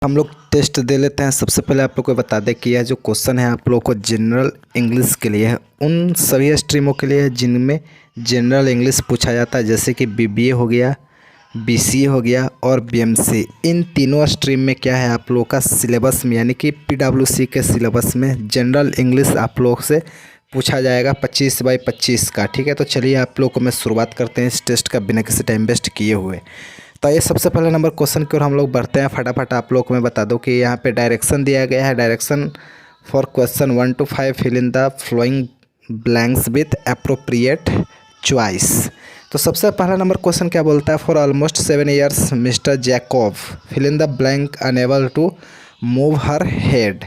हम लोग टेस्ट दे लेते हैं। सबसे पहले आप लोग को बता दें कि यह जो क्वेश्चन है आप लोग को जनरल इंग्लिश के लिए है, उन सभी स्ट्रीमों के लिए है जिनमें जनरल इंग्लिश पूछा जाता है, जैसे कि बीबीए हो गया, बीसीए हो गया और बीएमसी। इन तीनों स्ट्रीम में क्या है आप लोग का सिलेबस में, यानी कि पीडब्ल्यूसी के सिलेबस में जनरल इंग्लिश आप लोग से पूछा जाएगा 25/25 का। ठीक है, तो चलिए आप लोग को मैं शुरुआत करते हैं इस टेस्ट का बिना किसी टाइम वेस्ट किए हुए। तो ये सबसे पहले नंबर क्वेश्चन की ओर हम लोग बढ़ते हैं। फटाफट आप लोग को मैं बता दूं कि यहाँ पे डायरेक्शन दिया गया है। Direction for question 1 to 5 fill in the following blanks with appropriate choice. तो सबसे पहला नंबर क्वेश्चन क्या बोलता है, for almost 7 years mister Jacob fill in the blank unable to move her head.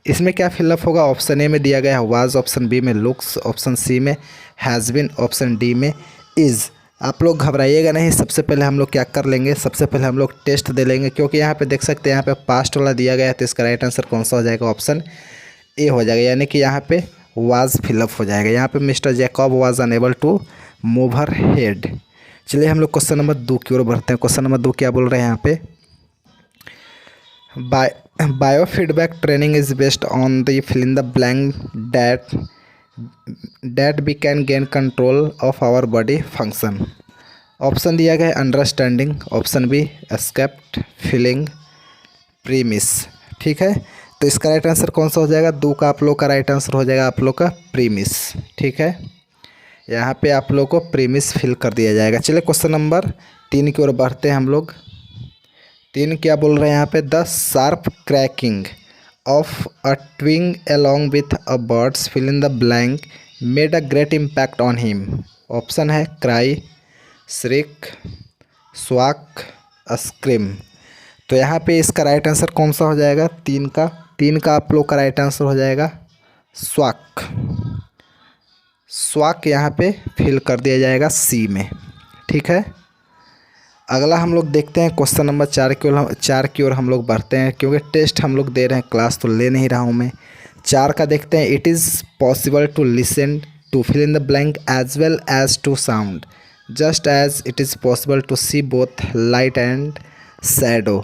इसमें क्या फिलअप होगा? ऑप्शन ए में दिया गया है वाज, ऑप्शन बी में लुक्स, ऑप्शन सी में हैज़ बिन, ऑप्शन डी में इज़। आप लोग घबराइएगा नहीं। सबसे पहले हम लोग क्या कर लेंगे, सबसे पहले हम लोग टेस्ट दे लेंगे, क्योंकि यहाँ पे देख सकते हैं यहाँ पे पास्ट वाला दिया गया है। तो इसका राइट आंसर कौन सा हो जाएगा? ऑप्शन ए हो जाएगा, यानी कि यहाँ पे वाज फिलअप हो जाएगा। यहाँ पे mister Jacob was unable to move her head. चलिए हम लोग क्वेश्चन नंबर 2 की ओर बढ़ते हैं। क्वेश्चन नंबर 2 क्या बोल रहे हैं यहाँ पे, biofeedback training is based on the fill in the blank that we can gain control of our body function. Option दिया गया है understanding, option B accept, feeling, premise. ठीक है, तो इसका राइट आंसर कौन सा हो जाएगा? 2 का आप लोग का राइट आंसर हो जाएगा आप लोग का प्रीमिस। ठीक है, यहाँ पे आप लोग को प्रीमिस फिल कर दिया जाएगा। चलिए क्वेश्चन नंबर 3 की ओर बढ़ते हैं हम लोग। 3 क्या बोल रहे हैं यहाँ पे, the sharp cracking of a twig along with a birds fill in the blank made a great impact on him. Option है क्राई, श्रिक, स्वाक, स्क्रीम। तो यहाँ पे इसका राइट आंसर कौन सा हो जाएगा? 3 का आप लोग का राइट आंसर हो जाएगा स्वाक। स्वाक यहाँ पे फिल कर दिया जाएगा सी में। ठीक है, अगला हम लोग देखते हैं क्वेश्चन नंबर 4 की ओर हम लोग बढ़ते हैं, क्योंकि टेस्ट हम लोग दे रहे हैं, क्लास तो ले नहीं रहा हूँ मैं। 4 का देखते हैं, it is possible to listen to fill in the blank as well as to sound just as it is possible to see both light and shadow.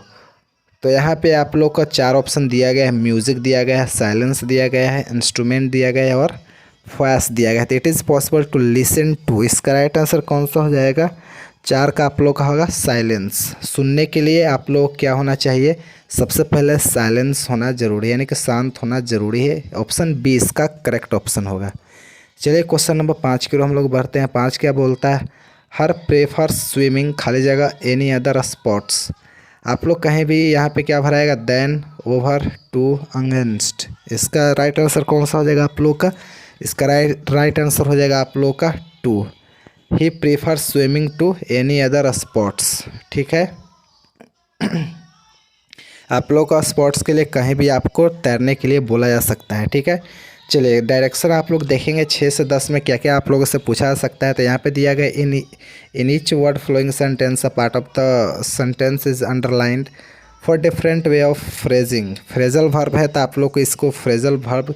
तो यहाँ पे आप लोग का 4 ऑप्शन दिया गया है। म्यूज़िक दिया गया है, साइलेंस दिया गया है, इंस्ट्रूमेंट दिया गया है और वॉइस दिया गया है। तो it is possible to listen to, इसका राइट आंसर कौन सा हो जाएगा? 4 का आप लोग का होगा साइलेंस। सुनने के लिए आप लोग क्या होना चाहिए? सबसे पहले साइलेंस होना ज़रूरी है, यानी कि शांत होना ज़रूरी है। ऑप्शन बी इसका करेक्ट ऑप्शन होगा। चलिए क्वेश्चन नंबर 5 की ओर हम लोग बढ़ते हैं। 5 क्या बोलता है, हर प्रेफर्स स्विमिंग खाली जगह एनी अदर स्पोर्ट्स। आप लोग कहीं भी यहाँ पे क्या भराएगा? Then, over, to, against. इसका राइट आंसर कौन सा हो जाएगा आप लोग का? इसका राइट आंसर हो जाएगा आप लोग का 2। He prefer swimming to any other sports. ठीक है, आप लोग का स्पोर्ट्स के लिए कहीं भी आपको तैरने के लिए बोला जा सकता है। ठीक है, चलिए डायरेक्शन आप लोग देखेंगे 6 से 10 में क्या क्या आप लोगों से पूछा जा सकता है। तो यहाँ पे दिया गया in each word following sentence a part of the sentence is underlined for different way of phrasing. Phrasal verb है, तो आप लोग को इसको फ्रेजल वर्ब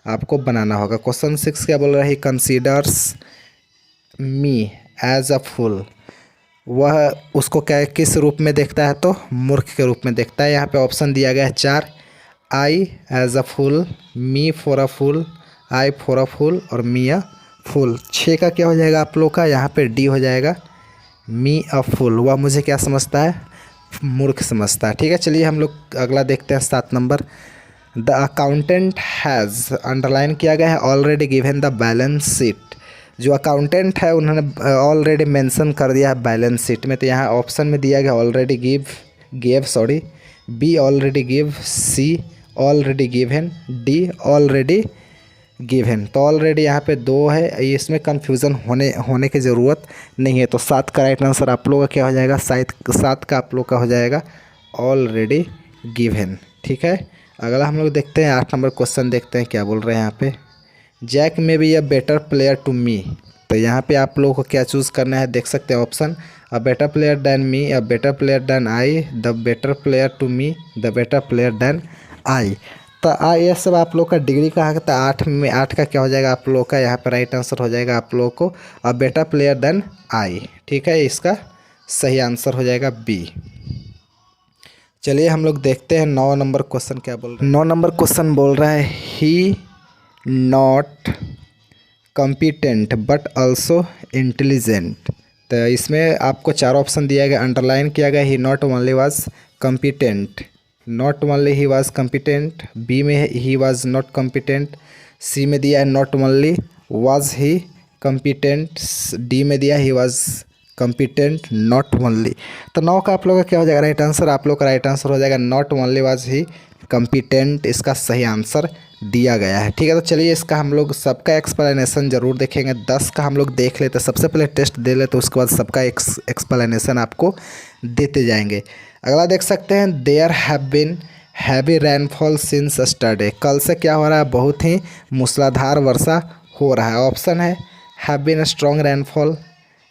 आपको बनाना होगा। क्वेश्चन 6 क्या बोल रहा है, कंसीडर्स मी एज अ फूल। वह उसको क्या किस रूप में देखता है? तो मूर्ख के रूप में देखता है। यहाँ पे ऑप्शन दिया गया है 4, I as a fool, me for a fool, I for a fool और मी अ फूल। 6 का क्या हो जाएगा आप लोग का? यहाँ पे डी हो जाएगा, मी अ फूल। वह मुझे क्या समझता है? मूर्ख समझता है। ठीक है, चलिए हम लोग अगला देखते हैं 7 number. The accountant has, underline किया गया है, already given the balance sheet. जो अकाउंटेंट है उन्होंने ऑलरेडी मेंशन कर दिया है बैलेंस शीट में। तो यहाँ ऑप्शन में दिया गया already gave, B already give, C already given, D already given. तो ऑलरेडी यहाँ पे 2 है, इसमें कन्फ्यूज़न होने की ज़रूरत नहीं है। तो 7 का राइट आंसर आप लोगों का क्या हो जाएगा? 7 का आप लोग का हो जाएगा ऑलरेडी गिवन। ठीक है, अगला हम लोग देखते हैं 8 नंबर क्वेश्चन, देखते हैं क्या बोल रहे हैं यहाँ पे। Jack may be a better player to me. तो यहाँ पे आप लोगों को क्या चूज़ करना है, देख सकते हैं option, a better player than me, a better player than I, the better player to me, the better player than I. तो ये सब आप लोग का डिग्री का है। तो 8 में 8 का क्या हो जाएगा आप लोग का? यहाँ पर राइट आंसर हो जाएगा आप लोग को अ बेटर प्लेयर दैन आई। ठीक है, इसका सही आंसर हो जाएगा बी। चलिए हम लोग देखते हैं 9 नंबर क्वेश्चन क्या बोल रहा है। 9 नंबर क्वेश्चन बोल रहा है he not competent but also intelligent. तो इसमें आपको 4 ऑप्शन दिया गया, अंडरलाइन किया गया। He not only was competent, not only he was competent. B में he was not competent. C में दिया है not only was he competent. D में दिया he was competent not only. तो 9 का आप लोगों का क्या हो जाएगा राइट आंसर? आप लोग का राइट आंसर हो जाएगा not only was he competent. इसका सही आंसर दिया गया है। ठीक है, तो चलिए इसका हम लोग सबका एक्सप्लेनेशन ज़रूर देखेंगे। 10 का हम लोग देख लेते, सबसे पहले टेस्ट दे लेते, उसके बाद सबका एक्सप्लेनेशन आपको देते जाएंगे। अगला देख सकते हैं, there have been heavy rainfall since yesterday. कल से क्या हो रहा है? बहुत ही मूसलाधार वर्षा हो रहा है। ऑप्शन है have been strong rainfall,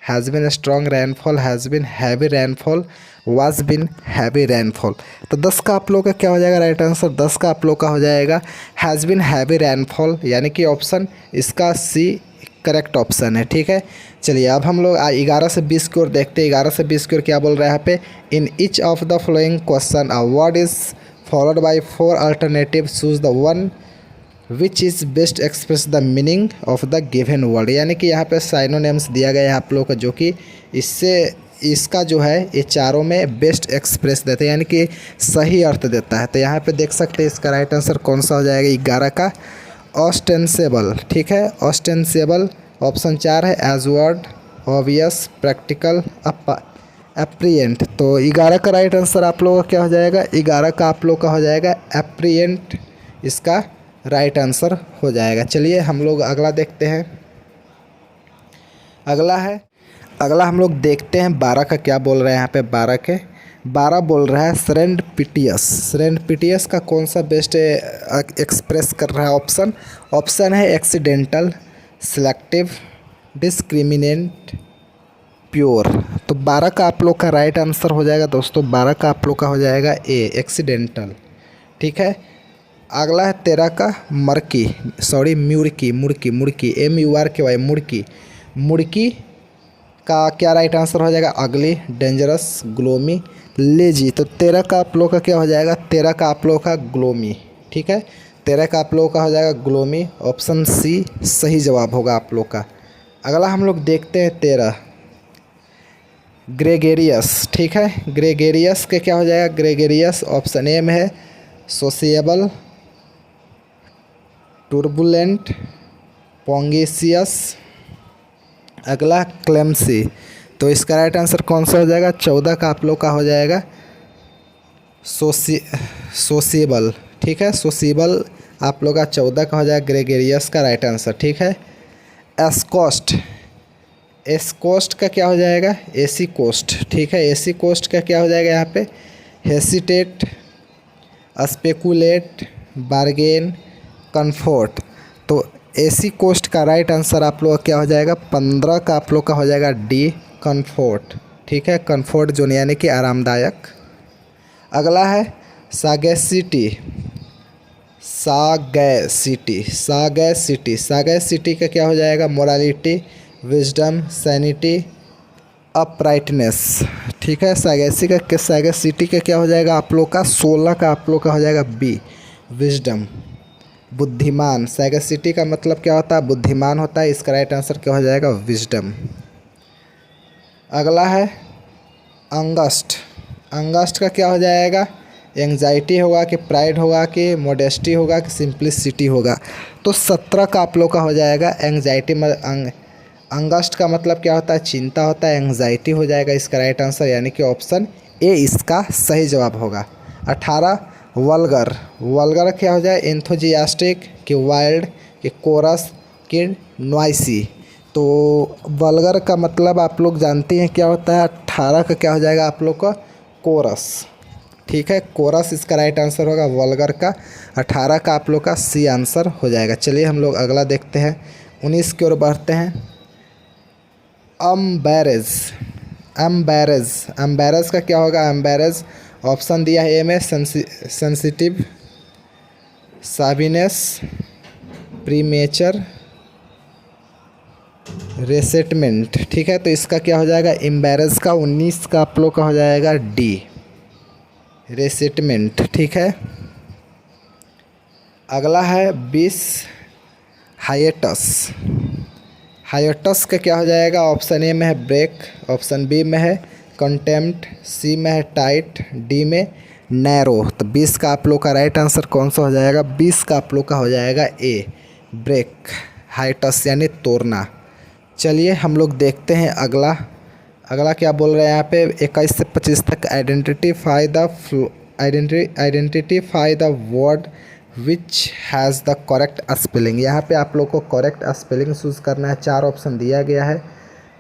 has been strong rainfall, has been heavy rainfall, was been heavy rainfall. तो 10 का आप लोग का क्या हो जाएगा राइट आंसर? 10 का आप लोग का हो जाएगा हैज़ बीन हैवी रेनफॉल, यानी कि ऑप्शन इसका सी करेक्ट ऑप्शन है। ठीक है, चलिए अब हम लोग 11 से 20 की ओर देखते हैं। 11 से 20 की ओर क्या बोल रहा है यहाँ पे? In each of the following question a word is followed by 4 alternative, choose the one which is best express the meaning of the given word. यानी कि यहाँ पे साइनोनिम्स दिया गया है आप लोग का, जो कि इससे इसका जो है ये चारों में बेस्ट एक्सप्रेस देते हैं, यानी कि सही अर्थ देता है। तो यहाँ पे देख सकते हैं इसका राइट आंसर कौन सा हो जाएगा? 11 का ऑस्टेंसेबल। ठीक है, ऑस्टेंसेबल ऑप्शन 4 है, एज वर्ड, ऑब्वियस, प्रैक्टिकल, एप्रिएंट। तो 11 का राइट आंसर आप लोगों का क्या हो जाएगा? 11 का आप लोग का हो जाएगा एप्रिएंट, इसका राइट आंसर हो जाएगा। चलिए हम लोग अगला देखते हैं। अगला हम लोग देखते हैं 12 का क्या बोल रहे हैं यहाँ पे। 12 बोल रहा है सेरेंडिपिटियस। सेरेंडिपिटियस का कौन सा बेस्ट एक्सप्रेस कर रहा है? ऑप्शन है एक्सीडेंटल, सिलेक्टिव, डिस्क्रिमिनेंट, प्योर। तो 12 का आप लोग का राइट आंसर हो जाएगा दोस्तों, 12 का आप लोग का हो जाएगा ए, एक्सीडेंटल। ठीक है, अगला है 13 का मुड़की, MURKY, मुड़की का क्या राइट आंसर हो जाएगा? अगली, डेंजरस, ग्लोमी, लेजी। तो 13 का आप लोग का क्या हो जाएगा? 13 का आप लोग का ग्लोमी। ठीक है, 13 का आप लोग का हो जाएगा ग्लोमी, ऑप्शन सी सही जवाब होगा आप लोग का। अगला हम लोग देखते हैं 13 ग्रेगेरियस। ठीक है, ग्रेगेरियस के क्या हो जाएगा? ग्रेगेरियस ऑप्शन ए में है सोशिएबल, टुर्बुलेंट, पोंगेसियस। अगला क्लेमसी। तो इसका राइट आंसर कौन सा हो जाएगा? 14 का आप लोग का हो जाएगा सोशिएबल। ठीक है, सोशिएबल आप लोग का 14 का हो जाएगा ग्रेगेरियस का राइट आंसर। ठीक है, एस्कोस्ट का क्या हो जाएगा? AC coast. ठीक है, एसी कोस्ट का क्या हो जाएगा यहाँ पे? Hesitate, speculate, bargain, comfort. तो एसी कोस्ट का राइट आंसर आप लोग का क्या हो जाएगा? 15 का आप लोग का हो जाएगा डी, कंफर्ट। ठीक है, कंफर्ट जो यानी कि आरामदायक। अगला है सागैसिटी का क्या हो जाएगा? Morality, wisdom, sanity, uprightness. ठीक है, सागैसिटी का क्या हो जाएगा आप लोग का? 16 का आप लोग का हो जाएगा बी, विजडम, बुद्धिमान। सैगैसिटी का मतलब क्या होता है? बुद्धिमान होता है। इसका राइट आंसर क्या हो जाएगा? विजडम। अगला है अंगस्ट का क्या हो जाएगा? एंग्जाइटी होगा कि प्राइड होगा कि मोडेस्टी होगा कि सिंप्लिसिटी होगा? तो 17 का आप लोग का हो जाएगा एंग्जाइटी। अंगस्ट का मतलब क्या होता है? चिंता होता है, एंग्जाइटी हो जाएगा इसका राइट आंसर, यानी कि ऑप्शन ए इसका सही जवाब होगा। 18 वल्गर क्या हो जाए? एंथुजियास्टिक कि वाइल्ड कि कोरस कि नॉइसी। तो वल्गर का मतलब आप लोग जानते हैं क्या होता है? 18 का क्या हो जाएगा आप लोग का? कोरस। ठीक है, कोरस इसका राइट आंसर होगा वल्गर का। 18 का आप लोग का सी आंसर हो जाएगा। चलिए हम लोग अगला देखते हैं, 19 की ओर बढ़ते हैं। एम्बैरेज का क्या होगा? एम्बैरेज ऑप्शन दिया है ए में सेंसिटिव, साविनेस, प्रीमेचर, रेसेटमेंट। ठीक है, तो इसका क्या हो जाएगा? एम्बैरेज का 19 का आप लोग का हो जाएगा डी, रेसिटमेंट, ठीक है। अगला है 20 हाइएटस। हाइएटस का क्या हो जाएगा? ऑप्शन ए में है ब्रेक, ऑप्शन बी में है कंटेम्प्ट, सी में है टाइट, डी में नैरो। तो 20 का आप लोग का राइट आंसर कौन सा हो जाएगा? 20 का आप लोग का हो जाएगा ए, ब्रेक। हाइएटस यानी तोड़ना। चलिए हम लोग देखते हैं अगला। अगला क्या बोल रहे हैं यहाँ पे? 21 से 25 तक identify the word which has the correct spelling. यहाँ पे आप लोग को करेक्ट स्पेलिंग चूज़ करना है। 4 ऑप्शन दिया गया है,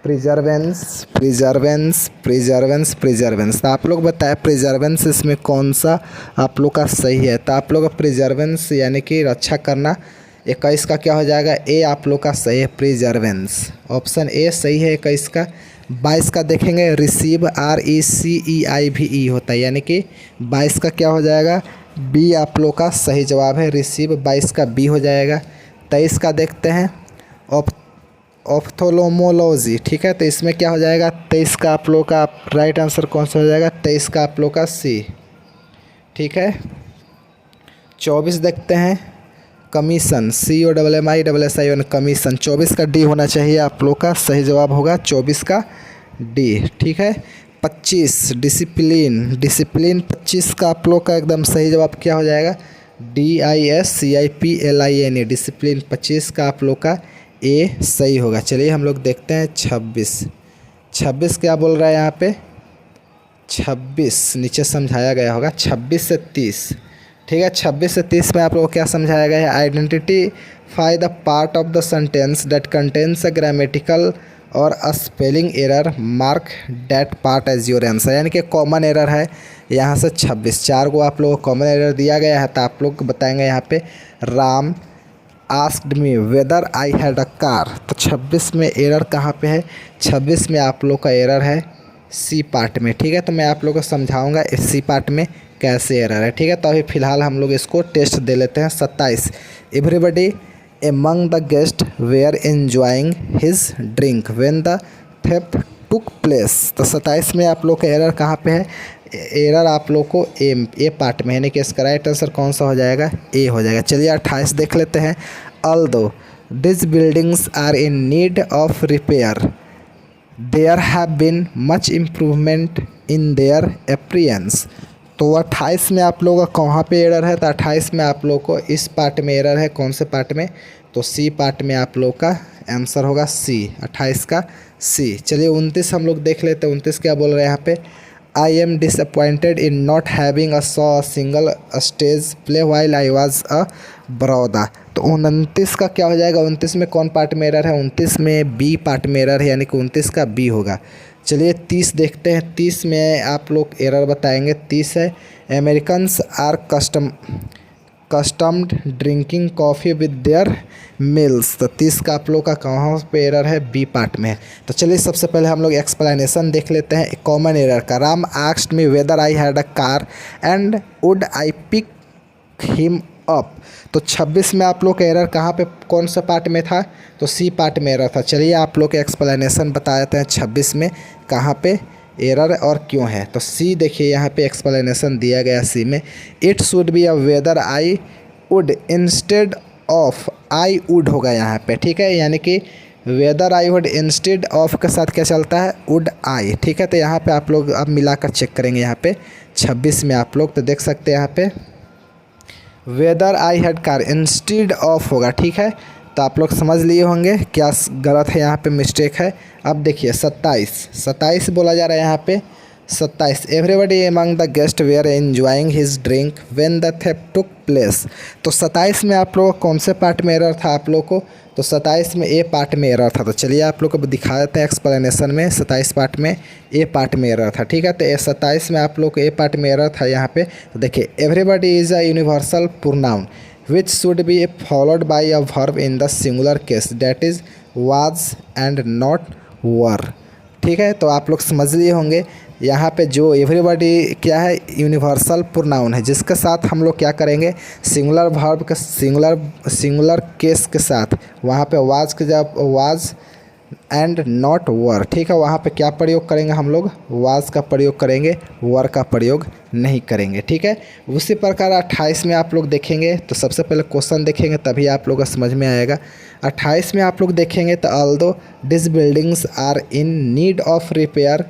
प्रिजर्वेंस, प्रिजर्वेंस, प्रिजर्वेंस, प्रिजर्वेंस। तो आप लोग बताएं प्रिजर्वेंस इसमें कौन सा आप लोग का सही है? तो आप लोग प्रिजर्वेंस यानी कि रक्षा करना। 21 का क्या हो जाएगा? ए आप लोग का सही है, प्रिजर्वेंस। ऑप्शन ए सही है 21 का। 22 का देखेंगे रिसीव, RECEIVE होता है, यानी कि 22 का क्या हो जाएगा? बी आप लोग का सही जवाब है, रिसीव। 22 का बी हो जाएगा। 23 का देखते हैं ऑप्थोलोमोलॉजी, ठीक है। तो इसमें क्या हो जाएगा? 23 का आप लोग का राइट आंसर कौन सा हो जाएगा? 23 का आप लोग का सी, ठीक है। 24 देखते हैं कमीशन, COMMISSION, कमीशन। 24 का डी होना चाहिए आप लोग का, सही जवाब होगा 24 का डी, ठीक है। 25 डिसिप्लिन, डिसिप्लिन 25 का आप लोग का एकदम सही जवाब क्या हो जाएगा? DISCIPLIN, डिसिप्लिन 25 का आप लोग का ए सही होगा। चलिए हम लोग देखते हैं 26 क्या बोल रहा है यहाँ पे? 26 नीचे समझाया गया होगा, 26 से 30, ठीक है। 26 से 30 में आप लोगों को क्या समझाया गया है? Identify the part of the sentence that contains a grammatical or a spelling error, mark that part as your answer. यानी कि कॉमन एरर है यहाँ से 26, 4 को आप लोगों को कॉमन एरर दिया गया है। तो आप लोग बताएंगे यहाँ पे Ram asked me whether I had a car. तो 26 में एरर कहाँ पे है? 26 में आप लोग का एरर है सी पार्ट में, ठीक है। तो मैं आप लोग को समझाऊंगा इस सी पार्ट में कैसे एरर है, ठीक है। तो अभी फ़िलहाल हम लोग इसको टेस्ट दे लेते हैं। 27 everybody among the guest were enjoying his drink when the theft took place. तो 27 में आप लोग का एरर कहाँ पे है? एरर आप लोग को ए पार्ट में, यानी कि इसका राइट आंसर कौन सा हो जाएगा? ए हो जाएगा। चलिए 28 देख लेते हैं। Although this buildings are in need of repair there have been much improvement in their appearance. तो 28 में आप लोगों का कहाँ पे एरर है? तो 28 में आप लोग को इस पार्ट में एरर है। कौन से पार्ट में? तो सी पार्ट में आप लोग का आंसर होगा सी, 28 का सी। चलिए 29 हम लोग देख लेते हैं। 29 क्या बोल रहे हैं यहाँ पे? I am disappointed in not having a single stage play while I was a Baroda. तो 29 का क्या हो जाएगा? 29 में कौन पार्ट में एरर है? 29 में बी पार्ट में एरर है, यानी कि 29 का बी होगा। चलिए 30 देखते हैं। 30 में आप लोग एरर बताएंगे। 30 है Americans are customed drinking coffee with their meals. तो 30 का आप लोग का कहाँ पे एरर है? बी पार्ट में है। तो चलिए सबसे पहले हम लोग एक्सप्लेनेशन देख लेते हैं कॉमन एरर का। Ram asked me whether I had a car and would I pick him up. तो 26 में आप लोग का एरर कहाँ पे, कौन सा पार्ट में था? तो सी पार्ट में एरर था। चलिए आप लोग के एक्सप्लेनेशन बता देते हैं 26 में कहाँ पे एरर और क्यों है। तो सी देखिए यहाँ पे एक्सप्लेनेशन दिया गया सी में, it should be a whether I would instead of I would होगा यहाँ पे, ठीक है। यानी कि whether I would instead of के साथ क्या चलता है? वुड आई, ठीक है। तो यहाँ पे आप लोग अब मिलाकर चेक करेंगे। यहाँ पे 26 में आप लोग तो देख सकते हैं यहाँ पे weather I had car instead of होगा, ठीक है। तो आप लोग समझ लिए होंगे क्या गलत है, यहाँ पे मिस्टेक है। अब देखिए 27 बोला जा रहा है यहाँ पे। 27 everybody among the guest were enjoying his drink when the theft took place. तो 27 में आप लोग कौन से पार्ट में एरर था आप लोग को? तो 27 में ए पार्ट में एरर था। तो चलिए आप लोग को दिखा देते हैं एक्सप्लेनेशन में। 27 पार्ट में ए पार्ट में एरर था, ठीक है। तो 27 में आप लोग को ए पार्ट में एरर था यहाँ पे। तो देखिए everybody is a universal pronoun which should be followed by a verb in the singular case that is was and not were, ठीक है। तो आप लोग समझ लिए होंगे यहाँ पे जो एवरीबॉडी क्या है? यूनिवर्सल प्रोनाउन है, जिसके साथ हम लोग क्या करेंगे? सिंगुलर वर्ब के सिंगुलर केस के साथ वहाँ पे वाज के जब वाज एंड नॉट वर, ठीक है। वहाँ पे क्या प्रयोग करेंगे हम लोग, वाज का प्रयोग करेंगे, वर का प्रयोग नहीं करेंगे, ठीक है। उसी प्रकार 28 में आप लोग देखेंगे तो सबसे पहले क्वेश्चन देखेंगे तभी आप लोग को समझ में आएगा। 28 में आप लोग देखेंगे तो although this buildings are in need of repair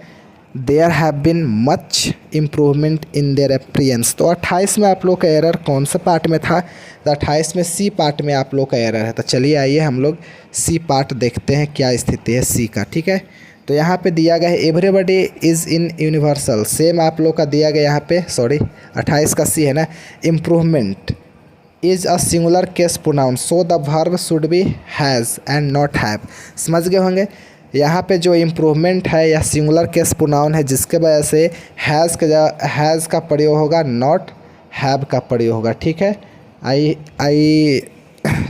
there have been much improvement in their appearance. तो 28 में आप लोग का एरर कौन सा पार्ट में था, तो 28 में सी पार्ट में आप लोग का एरर है। तो चलिए आइए हम लोग सी पार्ट देखते हैं क्या स्थिति है सी का, ठीक है। तो यहाँ पे दिया गया है everybody is in universal, same आप लोग का दिया गया यहाँ पे, सॉरी 28 का सी है ना, improvement is a singular case pronoun so the verb should be has and not have. समझ गए होंगे, यहाँ पे जो इम्प्रूवमेंट है या सिंगुलर केस प्रोनाउन है जिसके वजह से हैज़ का प्रयोग होगा, नॉट हैव का प्रयोग होगा, ठीक है। आई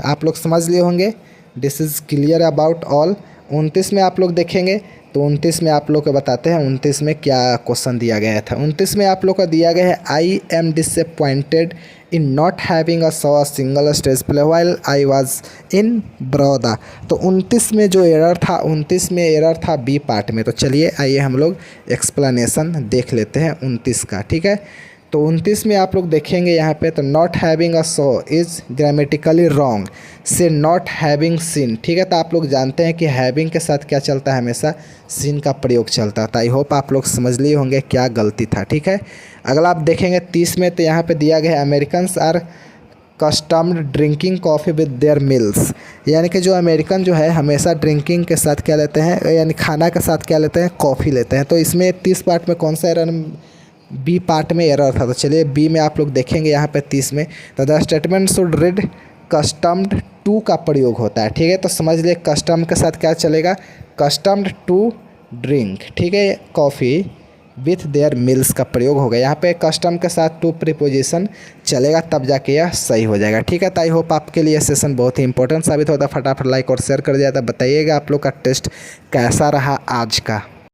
आप लोग समझ लिए होंगे, this is clear about all. 29 में आप लोग देखेंगे तो 29 में आप लोग को बताते हैं 29 में क्या क्वेश्चन दिया गया था। 29 में आप लोग को दिया गया है I am disappointed in not having a single stage play while I was in Baroda. तो 29 में जो एरर था, 29 में एरर था बी पार्ट में। तो चलिए आइए हम लोग एक्सप्लेनेशन देख लेते हैं 29 का, ठीक है। तो 29 में आप लोग देखेंगे यहाँ पे तो not having a so is grammatically wrong से नॉट हैविंग सीन, ठीक है। तो आप लोग जानते हैं कि हैविंग के साथ क्या चलता है, हमेशा सीन का प्रयोग चलता है। तो आई होप आप लोग समझ लिए होंगे क्या गलती था, ठीक है। अगला आप देखेंगे 30 में तो यहाँ पे दिया गया है Americans are customed drinking coffee with their meals, यानी कि जो अमेरिकन जो है हमेशा ड्रिंकिंग के साथ क्या लेते हैं, यानी खाना के साथ क्या लेते हैं, कॉफ़ी लेते हैं। तो इसमें 30 पार्ट में कौन सा एरर, बी पार्ट में एरर था। तो चलिए बी में आप लोग देखेंगे यहाँ पे 30 में तो the statement should read customed to का प्रयोग होता है, ठीक है। तो समझ लिए कस्टम के साथ क्या चलेगा, कस्टम्ड टू ड्रिंक, ठीक है, कॉफ़ी विथ देयर मिल्स का प्रयोग होगा। यहाँ पे कस्टम के साथ टू प्रीपोजिशन चलेगा तब जाके यह सही हो जाएगा, ठीक है। तो आई होप आपके लिए सेशन बहुत ही इंपॉर्टेंट साबित होता है। फटाफट लाइक और शेयर कर दिया था। बताइएगा आप लोग का टेस्ट कैसा रहा आज का।